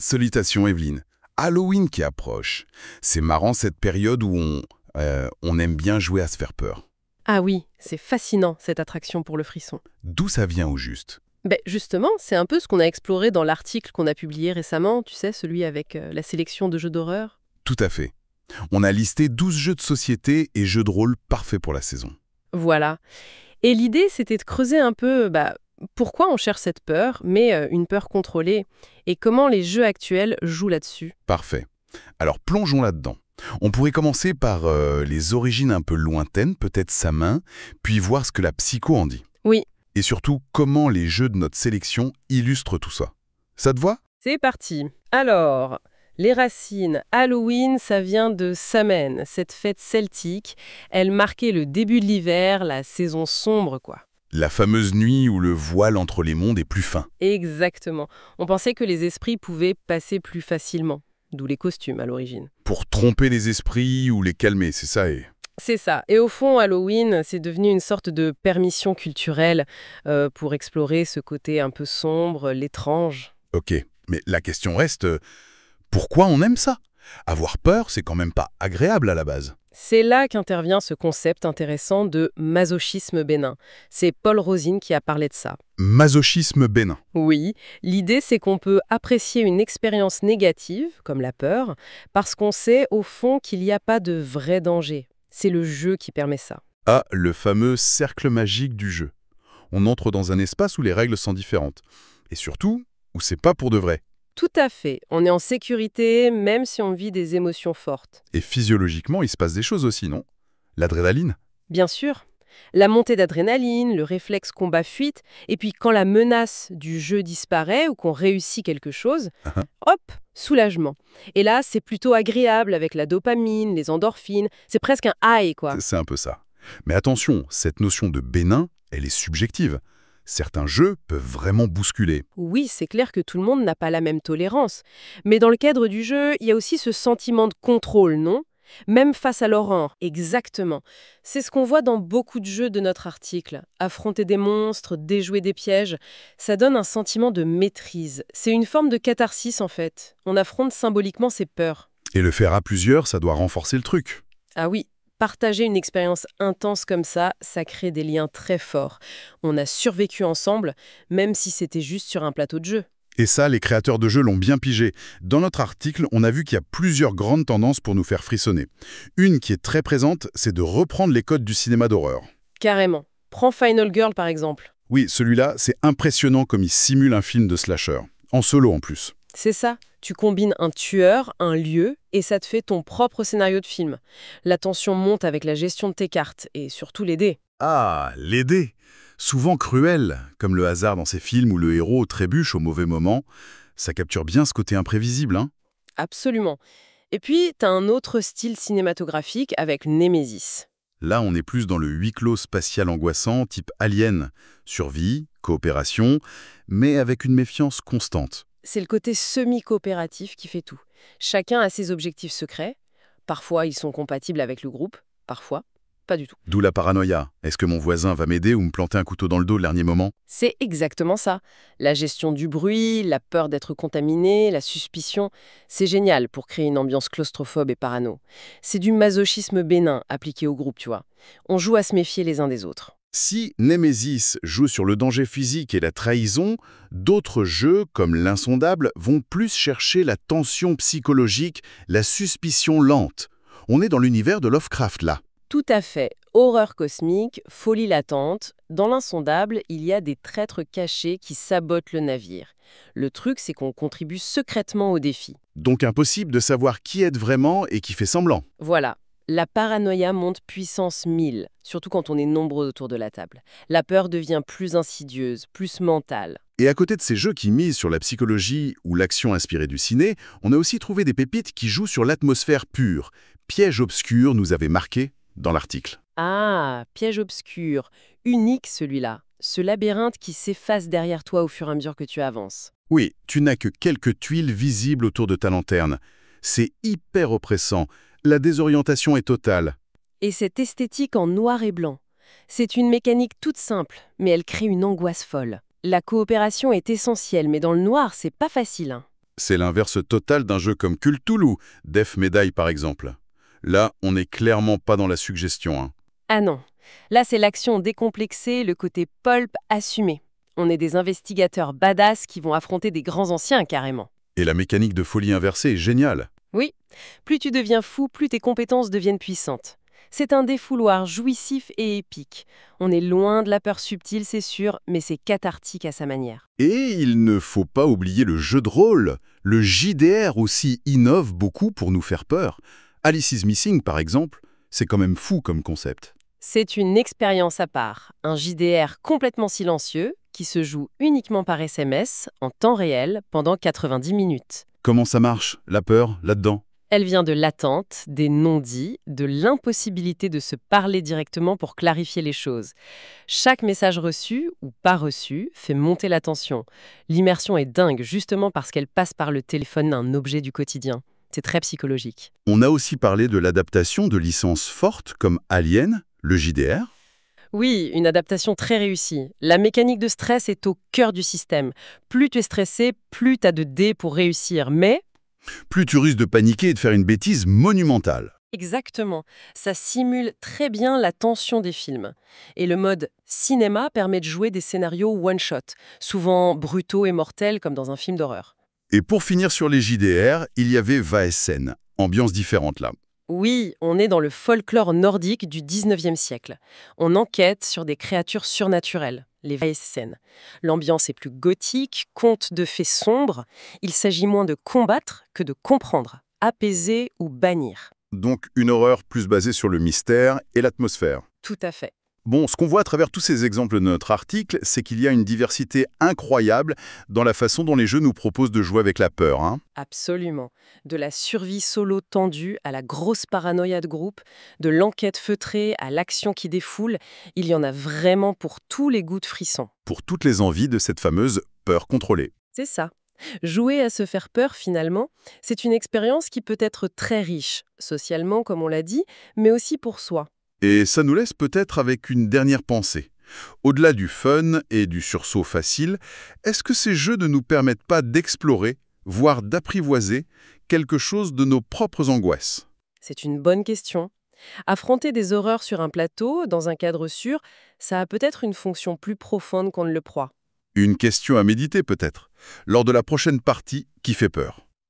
Salutations Evelyne. Halloween qui approche. C'est marrant cette période où on aime bien jouer à se faire peur. Ah oui, c'est fascinant cette attraction pour le frisson. D'où ça vient au juste? Justement, c'est un peu ce qu'on a exploré dans l'article qu'on a publié récemment, tu sais, celui avec la sélection de jeux d'horreur. Tout à fait. On a listé 12 jeux de société et jeux de rôle parfaits pour la saison. Voilà. Et l'idée, c'était de creuser un peu pourquoi on cherche cette peur, mais une peur contrôlée, et comment les jeux actuels jouent là-dessus. Parfait. Alors plongeons là-dedans. On pourrait commencer par les origines un peu lointaines, peut-être sa main, puis voir ce que la psycho en dit. Oui, Et surtout, comment les jeux de notre sélection illustrent tout ça. Ça te va? c'est parti. Alors, les racines, Halloween, ça vient de Samhain, cette fête celtique. Elle marquait le début de l'hiver, la saison sombre, quoi. La fameuse nuit où le voile entre les mondes est plus fin. Exactement. On pensait que les esprits pouvaient passer plus facilement, d'où les costumes à l'origine. Pour tromper les esprits ou les calmer, c'est ça et... C'est ça. Et au fond, Halloween, c'est devenu une sorte de permission culturelle pour explorer ce côté un peu sombre, l'étrange. Ok, mais la question reste, pourquoi on aime ça? Avoir peur, c'est quand même pas agréable à la base. C'est là qu'intervient ce concept intéressant de masochisme bénin. C'est Paul Rosine qui a parlé de ça. Masochisme bénin. Oui, l'idée c'est qu'on peut apprécier une expérience négative, comme la peur, parce qu'on sait au fond qu'il n'y a pas de vrai danger. C'est le jeu qui permet ça. Ah, le fameux cercle magique du jeu. On entre dans un espace où les règles sont différentes. Et surtout, où c'est pas pour de vrai. Tout à fait. On est en sécurité, même si on vit des émotions fortes. Et physiologiquement, il se passe des choses aussi, non? L'adrénaline? Bien sûr. La montée d'adrénaline, le réflexe combat-fuite, et puis quand la menace du jeu disparaît ou qu'on réussit quelque chose, hop, soulagement. Et là, c'est plutôt agréable avec la dopamine, les endorphines, c'est presque un high, quoi. C'est un peu ça. Mais attention, cette notion de bénin, elle est subjective. Certains jeux peuvent vraiment bousculer. Oui, c'est clair que tout le monde n'a pas la même tolérance. Mais dans le cadre du jeu, il y a aussi ce sentiment de contrôle, non? Même face à l'horreur, exactement. C'est ce qu'on voit dans beaucoup de jeux de notre article. Affronter des monstres, déjouer des pièges, ça donne un sentiment de maîtrise. C'est une forme de catharsis en fait. On affronte symboliquement ses peurs. Et le faire à plusieurs, ça doit renforcer le truc. Ah oui, partager une expérience intense comme ça crée des liens très forts. On a survécu ensemble, même si c'était juste sur un plateau de jeu. Et ça, les créateurs de jeux l'ont bien pigé. Dans notre article, on a vu qu'il y a plusieurs grandes tendances pour nous faire frissonner. Une qui est très présente, c'est de reprendre les codes du cinéma d'horreur. Carrément. Prends Final Girl par exemple. Oui, celui-là, c'est impressionnant comme il simule un film de slasher. En solo en plus. C'est ça. Tu combines un tueur, un lieu, et ça te fait ton propre scénario de film. La tension monte avec la gestion de tes cartes, et surtout les dés. Ah, les dés. Souvent cruels, comme le hasard dans ces films où le héros trébuche au mauvais moment. Ça capture bien ce côté imprévisible, hein? Absolument. Et puis, t'as un autre style cinématographique avec Nemesis. Là, on est plus dans le huis clos spatial angoissant, type Alien. Survie, coopération, mais avec une méfiance constante. C'est le côté semi-coopératif qui fait tout. Chacun a ses objectifs secrets. Parfois, ils sont compatibles avec le groupe. Parfois, pas du tout. D'où la paranoïa. Est-ce que mon voisin va m'aider ou me planter un couteau dans le dos au dernier moment? C'est exactement ça. La gestion du bruit, la peur d'être contaminé, la suspicion, c'est génial pour créer une ambiance claustrophobe et parano. C'est du masochisme bénin appliqué au groupe, tu vois. On joue à se méfier les uns des autres. Si Nemesis joue sur le danger physique et la trahison, d'autres jeux, comme l'Insondable, vont plus chercher la tension psychologique, la suspicion lente. On est dans l'univers de Lovecraft, là. Tout à fait. Horreur cosmique, folie latente. Dans l'Insondable, il y a des traîtres cachés qui sabotent le navire. Le truc, c'est qu'on contribue secrètement au défi. Donc impossible de savoir qui aide vraiment et qui fait semblant. Voilà. La paranoïa monte puissance 1000, surtout quand on est nombreux autour de la table. La peur devient plus insidieuse, plus mentale. Et à côté de ces jeux qui misent sur la psychologie ou l'action inspirée du ciné, on a aussi trouvé des pépites qui jouent sur l'atmosphère pure. Piège obscur nous avait marqué dans l'article. Ah, piège obscur. Unique celui-là. Ce labyrinthe qui s'efface derrière toi au fur et à mesure que tu avances. Oui, tu n'as que quelques tuiles visibles autour de ta lanterne. C'est hyper oppressant. La désorientation est totale. Et cette esthétique en noir et blanc. C'est une mécanique toute simple, mais elle crée une angoisse folle. La coopération est essentielle, mais dans le noir, c'est pas facile, hein. C'est l'inverse total d'un jeu comme Cthulhu, Death Medaille par exemple. Là, on n'est clairement pas dans la suggestion, hein. Ah non, là c'est l'action décomplexée, le côté pulp assumé. On est des investigateurs badass qui vont affronter des grands anciens carrément. Et la mécanique de folie inversée est géniale. Oui, plus tu deviens fou, plus tes compétences deviennent puissantes. C'est un défouloir jouissif et épique. On est loin de la peur subtile, c'est sûr, mais c'est cathartique à sa manière. Et il ne faut pas oublier le jeu de rôle. Le JDR aussi innove beaucoup pour nous faire peur. Alice is Missing, par exemple, c'est quand même fou comme concept. C'est une expérience à part, un JDR complètement silencieux qui se joue uniquement par SMS, en temps réel, pendant 90 minutes. Comment ça marche, la peur, là-dedans? Elle vient de l'attente, des non-dits, de l'impossibilité de se parler directement pour clarifier les choses. Chaque message reçu ou pas reçu fait monter la tension. L'immersion est dingue justement parce qu'elle passe par le téléphone d'un objet du quotidien. C'est très psychologique. On a aussi parlé de l'adaptation de licences fortes comme Alien, le JDR. Oui, une adaptation très réussie. La mécanique de stress est au cœur du système. Plus tu es stressé, plus tu as de dés pour réussir. Mais Plus tu risques de paniquer et de faire une bêtise monumentale. exactement. Ça simule très bien la tension des films. Et le mode cinéma permet de jouer des scénarios one-shot, souvent brutaux et mortels comme dans un film d'horreur. Et pour finir sur les JDR, il y avait Vaesen, ambiance différente là. Oui, on est dans le folklore nordique du 19e siècle. On enquête sur des créatures surnaturelles, les Vaesen. L'ambiance est plus gothique, conte de fées sombres. Il s'agit moins de combattre que de comprendre, apaiser ou bannir. Donc une horreur plus basée sur le mystère et l'atmosphère. Tout à fait. Bon, ce qu'on voit à travers tous ces exemples de notre article, c'est qu'il y a une diversité incroyable dans la façon dont les jeux nous proposent de jouer avec la peur, hein. Absolument. De la survie solo tendue à la grosse paranoïa de groupe, de l'enquête feutrée à l'action qui défoule, il y en a vraiment pour tous les goûts de frissons. Pour toutes les envies de cette fameuse peur contrôlée. C'est ça. Jouer à se faire peur, finalement, c'est une expérience qui peut être très riche, socialement, comme on l'a dit, mais aussi pour soi. Et ça nous laisse peut-être avec une dernière pensée. Au-delà du fun et du sursaut facile, est-ce que ces jeux ne nous permettent pas d'explorer, voire d'apprivoiser, quelque chose de nos propres angoisses? C'est une bonne question. Affronter des horreurs sur un plateau, dans un cadre sûr, ça a peut-être une fonction plus profonde qu'on ne le croit. Une question à méditer peut-être, lors de la prochaine partie qui fait peur.